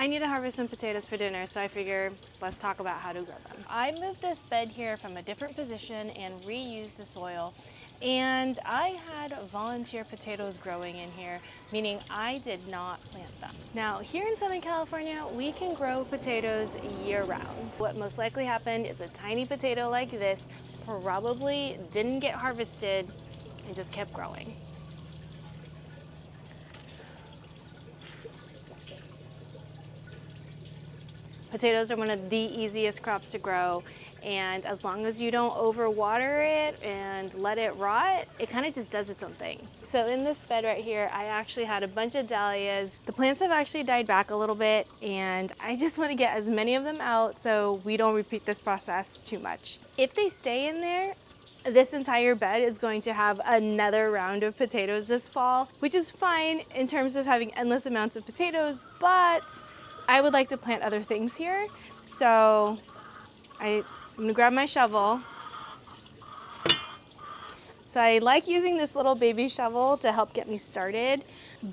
I need to harvest some potatoes for dinner, so I figure let's talk about how to grow them. I moved this bed here from a different position and reused the soil. And I had volunteer potatoes growing in here, meaning I did not plant them. Now, here in Southern California, we can grow potatoes year-round. What most likely happened is a tiny potato like this probably didn't get harvested and just kept growing. Potatoes are one of the easiest crops to grow, and as long as you don't overwater it and let it rot, it kind of just does its own thing. So in this bed right here, I actually had a bunch of dahlias. The plants have actually died back a little bit, and I just want to get as many of them out so we don't repeat this process too much. If they stay in there, this entire bed is going to have another round of potatoes this fall, which is fine in terms of having endless amounts of potatoes, but I would like to plant other things here. So I'm gonna grab my shovel. So I like using this little baby shovel to help get me started,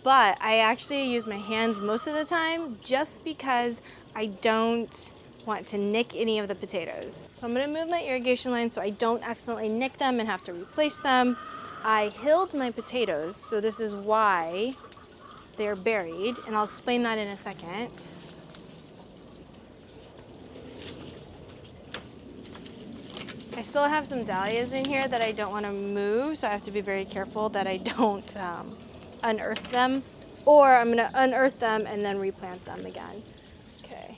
but I actually use my hands most of the time just because I don't want to nick any of the potatoes. So I'm gonna move my irrigation line so I don't accidentally nick them and have to replace them. I hilled my potatoes, so this is why they're buried, and I'll explain that in a second. I still have some dahlias in here that I don't want to move, so I have to be very careful that I don't unearth them, or I'm going to unearth them and then replant them again. Okay.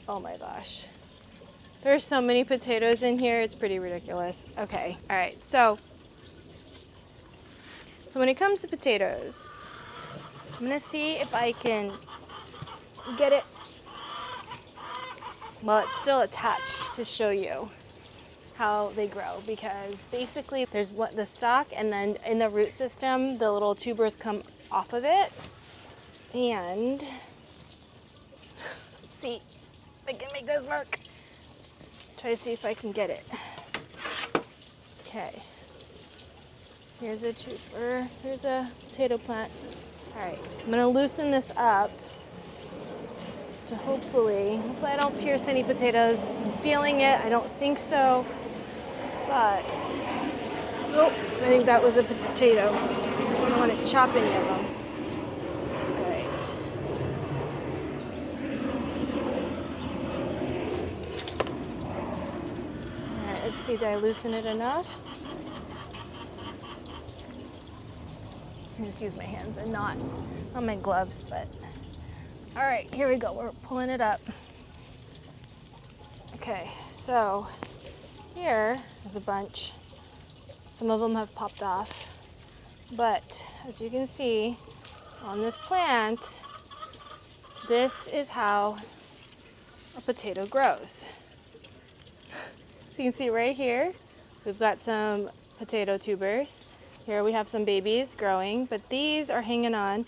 Oh my gosh. There's so many potatoes in here, it's pretty ridiculous. Okay, all right, so when it comes to potatoes, I'm going to see if I can get it while it's still attached to show you how they grow, because basically there's the stalk, and then in the root system the little tubers come off of it. And let's see if I can make this work. Try to see if I can get it. Okay, here's a tuber, here's a potato plant. All right, I'm gonna loosen this up to hopefully I don't pierce any potatoes. I'm feeling it, I don't think so, but, oh, I think that was a potato. I don't want to chop any of them. All right. All right, let's see, did I loosen it enough? I just use my hands and not on my gloves, but all right, here we go. We're pulling it up. Okay, so here there's a bunch. Some of them have popped off, but as you can see on this plant, this is how a potato grows. So you can see right here, we've got some potato tubers. Here we have some babies growing, but these are hanging on.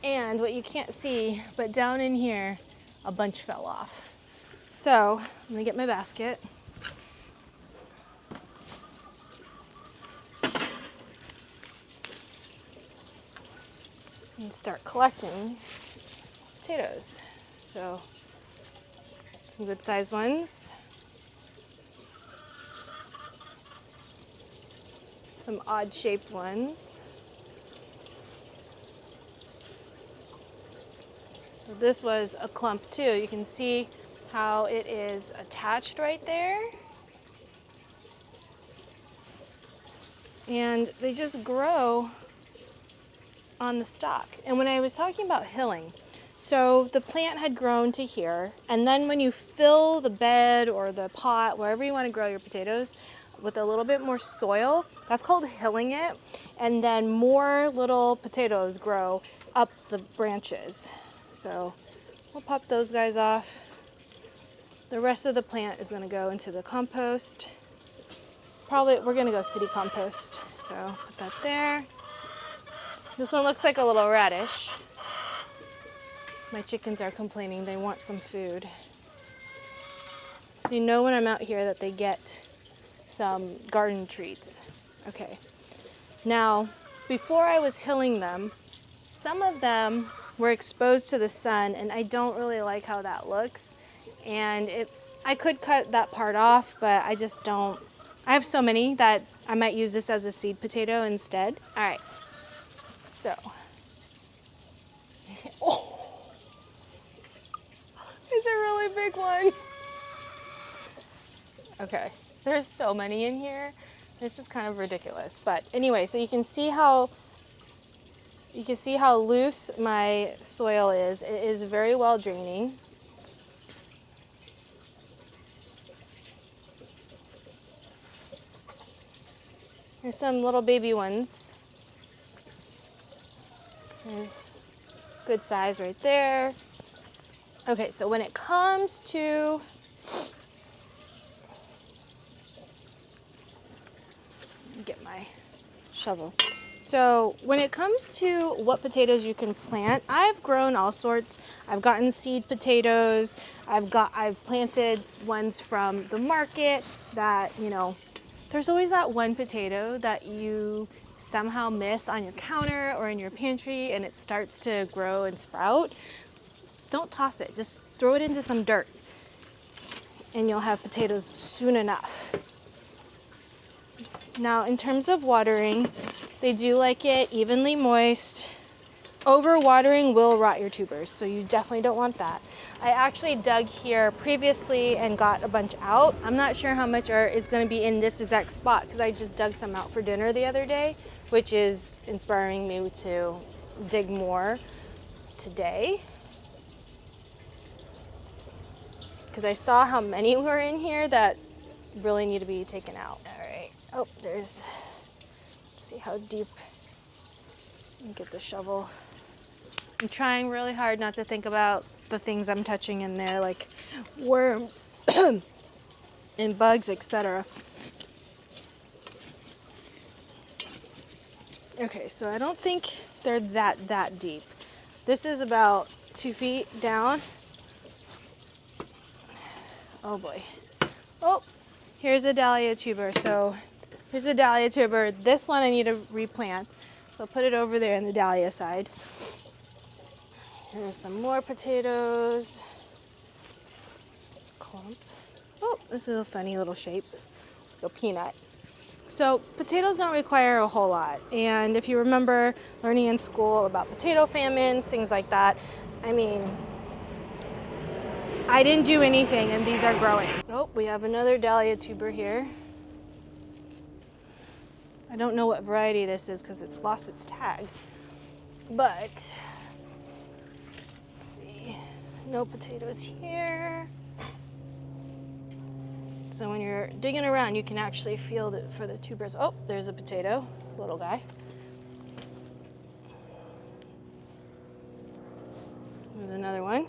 And what you can't see, but down in here, a bunch fell off. So I'm gonna get my basket. And start collecting potatoes. So some good sized ones. Some odd shaped ones. This was a clump too. You can see how it is attached right there. And they just grow on the stalk. And when I was talking about hilling, so the plant had grown to here, and then when you fill the bed or the pot, wherever you want to grow your potatoes, with a little bit more soil, that's called hilling it, and then more little potatoes grow up the branches. So we'll pop those guys off. The rest of the plant is going to go into the compost. Probably we're going to go city compost. So put that there. This one looks like a little radish. My chickens are complaining they want some food. They know when I'm out here that they get some garden treats. Okay. Now, before I was hilling them, some of them we're exposed to the sun, and I don't really like how that looks. And I could cut that part off, but I just don't. I have so many that I might use this as a seed potato instead. All right, so. Oh, it's a really big one. Okay, there's so many in here. This is kind of ridiculous, but anyway, so you can see how loose my soil is. It is very well draining. Here's some little baby ones. There's good size right there. Okay, so when it comes to get my shovel. So when it comes to what potatoes you can plant, I've grown all sorts. I've gotten seed potatoes. I've planted ones from the market that, you know, there's always that one potato that you somehow miss on your counter or in your pantry and it starts to grow and sprout. Don't toss it, just throw it into some dirt and you'll have potatoes soon enough. Now, in terms of watering, they do like it evenly moist. Over-watering will rot your tubers, so you definitely don't want that. I actually dug here previously and got a bunch out. I'm not sure how much is going to be in this exact spot because I just dug some out for dinner the other day, which is inspiring me to dig more today. Because I saw how many were in here that really need to be taken out. All right. Oh, let's see how deep. Get the shovel. I'm trying really hard not to think about the things I'm touching in there, like worms and bugs, etc. Okay, so I don't think they're that deep. This is about 2 feet down. Oh boy. Oh, here's a dahlia tuber. So here's a dahlia tuber. This one I need to replant. So I'll put it over there in the dahlia side. Here's some more potatoes. Clump. Oh, this is a funny little shape, like a peanut. So potatoes don't require a whole lot. And if you remember learning in school about potato famines, things like that, I mean, I didn't do anything and these are growing. Oh, we have another dahlia tuber here. I don't know what variety this is because it's lost its tag, but let's see, no potatoes here. So when you're digging around, you can actually feel that for the tubers. Oh, there's a potato, little guy. There's another one.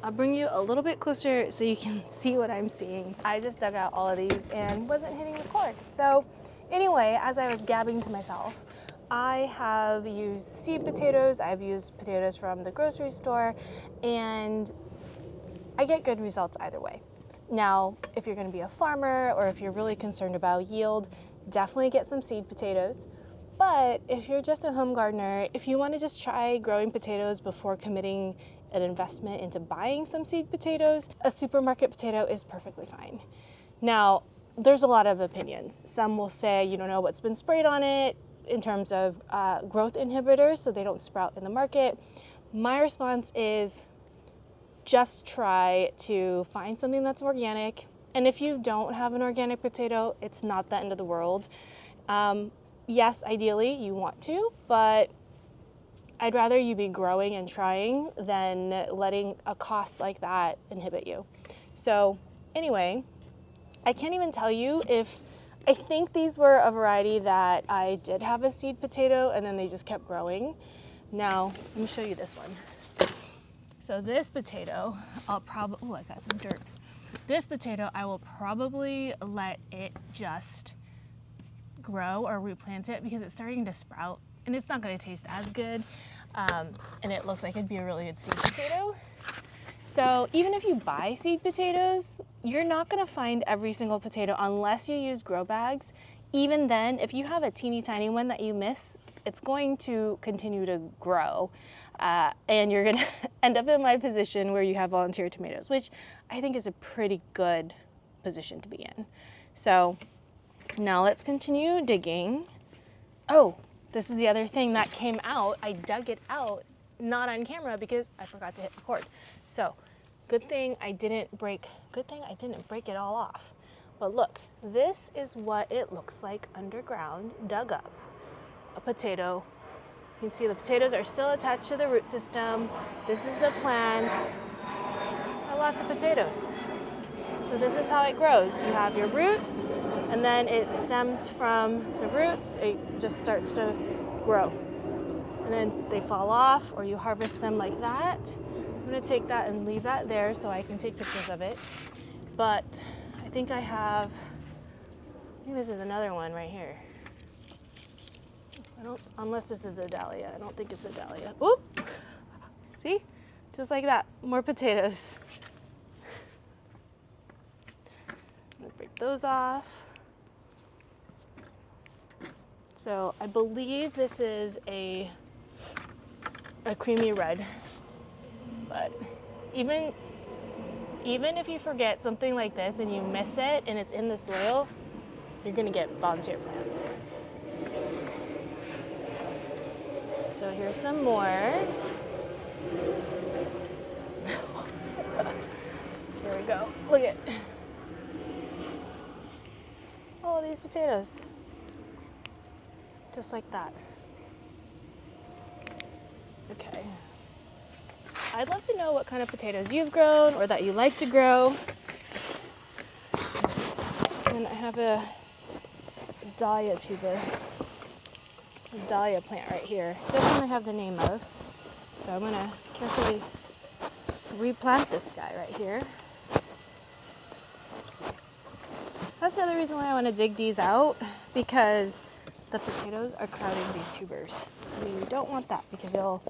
I'll bring you a little bit closer so you can see what I'm seeing. I just dug out all of these and wasn't hitting record. So anyway, as I was gabbing to myself, I have used seed potatoes. I've used potatoes from the grocery store, and I get good results either way. Now, if you're gonna be a farmer or if you're really concerned about yield, definitely get some seed potatoes. But if you're just a home gardener, if you wanna just try growing potatoes before committing an investment into buying some seed potatoes, a supermarket potato is perfectly fine. Now, there's a lot of opinions. Some will say you don't know what's been sprayed on it in terms of growth inhibitors, so they don't sprout in the market. My response is just try to find something that's organic. And if you don't have an organic potato, it's not the end of the world. Yes, ideally you want to, but I'd rather you be growing and trying than letting a cost like that inhibit you. So anyway, I can't even tell you if, I think these were a variety that I did have a seed potato and then they just kept growing. Now, let me show you this one. So this potato, I'll probably, oh, I got some dirt. This potato, I will probably let it just grow or replant it because it's starting to sprout and it's not gonna taste as good. And it looks like it'd be a really good seed potato. So even if you buy seed potatoes, you're not gonna find every single potato unless you use grow bags. even then, if you have a teeny tiny one that you miss, it's going to continue to grow. And you're gonna end up in my position where you have volunteer tomatoes, which I think is a pretty good position to be in. So now let's continue digging. Oh, this is the other thing that came out. I dug it out, not on camera because I forgot to hit record. So good thing I didn't break it all off. But look, this is what it looks like underground, dug up. A potato. You can see the potatoes are still attached to the root system. This is the plant. And lots of potatoes. So this is how it grows. You have your roots, and then it stems from the roots. It just starts to grow. And then they fall off, or you harvest them like that. I'm gonna take that and leave that there so I can take pictures of it. But I think this is another one right here. Unless this is a dahlia. I don't think it's a dahlia. Oop! See? Just like that. More potatoes. I'm gonna break those off. So I believe this is a creamy red. But even if you forget something like this and you miss it and it's in the soil, you're gonna get volunteer plants. So here's some more. Here we go. Look at all of these potatoes. Just like that. Okay. I'd love to know what kind of potatoes you've grown or that you like to grow. And I have a dahlia tuber. A dahlia plant right here. This one I have the name of. So I'm gonna carefully replant this guy right here. That's the other reason why I want to dig these out, because the potatoes are crowding these tubers. I mean, you don't want that because they'll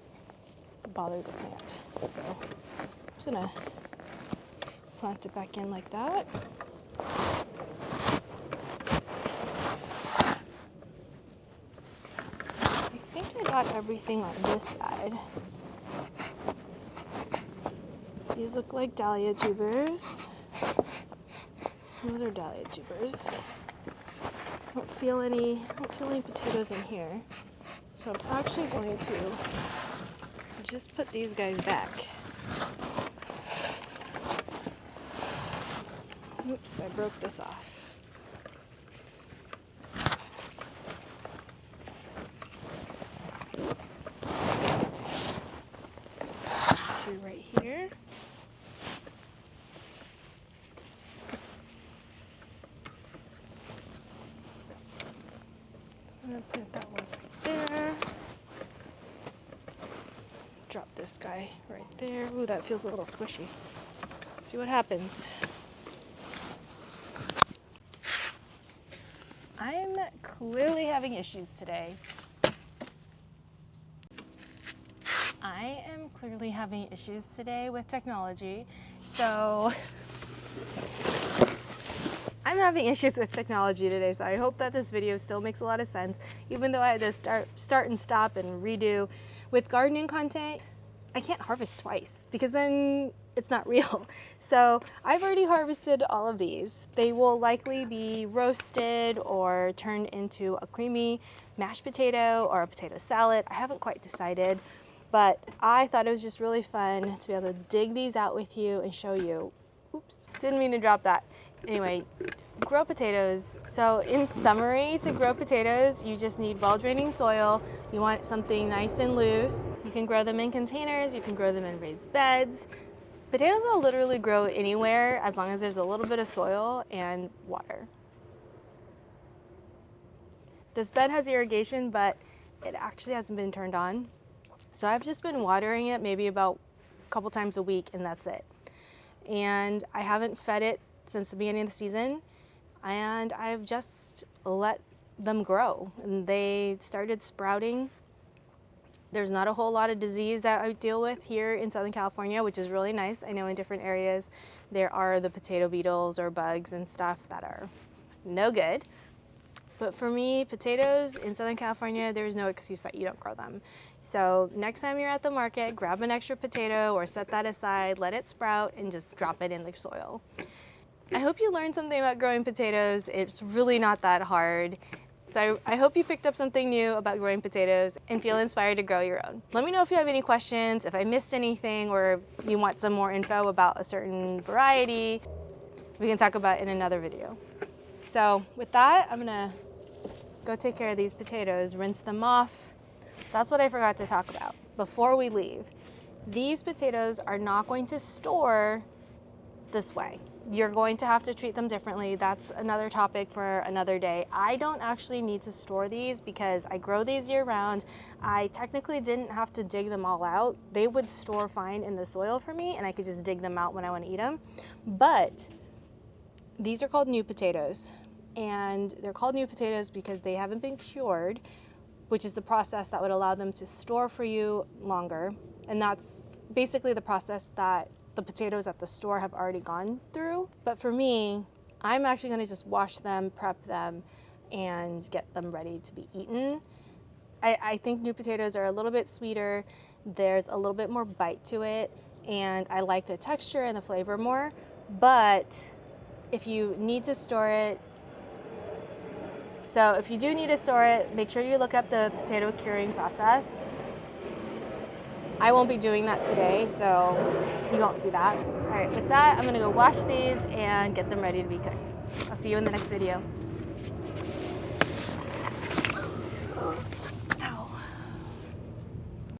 bother the plant. So I'm just gonna plant it back in like that. I think I got everything on this side. These look like dahlia tubers. Those are dahlia tubers. I don't feel any potatoes in here. So I'm actually going to just put these guys back. Oops, I broke this off. These two right here. I'm gonna plant that one right there. Drop this guy right there. Ooh, that feels a little squishy. See what happens. I'm clearly having issues today. I am clearly having issues today with technology. So I'm having issues with technology today, so I hope that this video still makes a lot of sense, even though I had to start and stop and redo. With gardening content, I can't harvest twice because then it's not real. So I've already harvested all of these. They will likely be roasted or turned into a creamy mashed potato or a potato salad. I haven't quite decided, but I thought it was just really fun to be able to dig these out with you and show you. Oops, didn't mean to drop that. Anyway, grow potatoes. So in summary, to grow potatoes, you just need well-draining soil. You want something nice and loose. You can grow them in containers. You can grow them in raised beds. Potatoes will literally grow anywhere as long as there's a little bit of soil and water. This bed has irrigation, but it actually hasn't been turned on. So I've just been watering it maybe about a couple times a week, and that's it. And I haven't fed it since the beginning of the season, and I've just let them grow, and they started sprouting. There's not a whole lot of disease that I deal with here in Southern California, which is really nice. I know in different areas there are the potato beetles or bugs and stuff that are no good, But for me, potatoes in Southern California, there's no excuse that you don't grow them. So next time you're at the market, grab an extra potato or set that aside, let it sprout, and just drop it in the soil. I hope you learned something about growing potatoes. It's really not that hard. So I hope you picked up something new about growing potatoes and feel inspired to grow your own. Let me know if you have any questions, if I missed anything, or you want some more info about a certain variety. We can talk about it in another video. So with that, I'm gonna go take care of these potatoes, rinse them off. That's what I forgot to talk about before we leave. These potatoes are not going to store this way. You're going to have to treat them differently. That's another topic for another day. I don't actually need to store these because I grow these year round. I technically didn't have to dig them all out. They would store fine in the soil for me and I could just dig them out when I want to eat them. But these are called new potatoes, and they're called new potatoes because they haven't been cured, which is the process that would allow them to store for you longer. And that's basically the process that the potatoes at the store have already gone through. But for me, I'm actually gonna just wash them, prep them, and get them ready to be eaten. I think new potatoes are a little bit sweeter. There's a little bit more bite to it, and I like the texture and the flavor more. But if you need to store it, so if you do need to store it, make sure you look up the potato curing process. I won't be doing that today, so you won't see that. All right, with that, I'm gonna go wash these and get them ready to be cooked. I'll see you in the next video.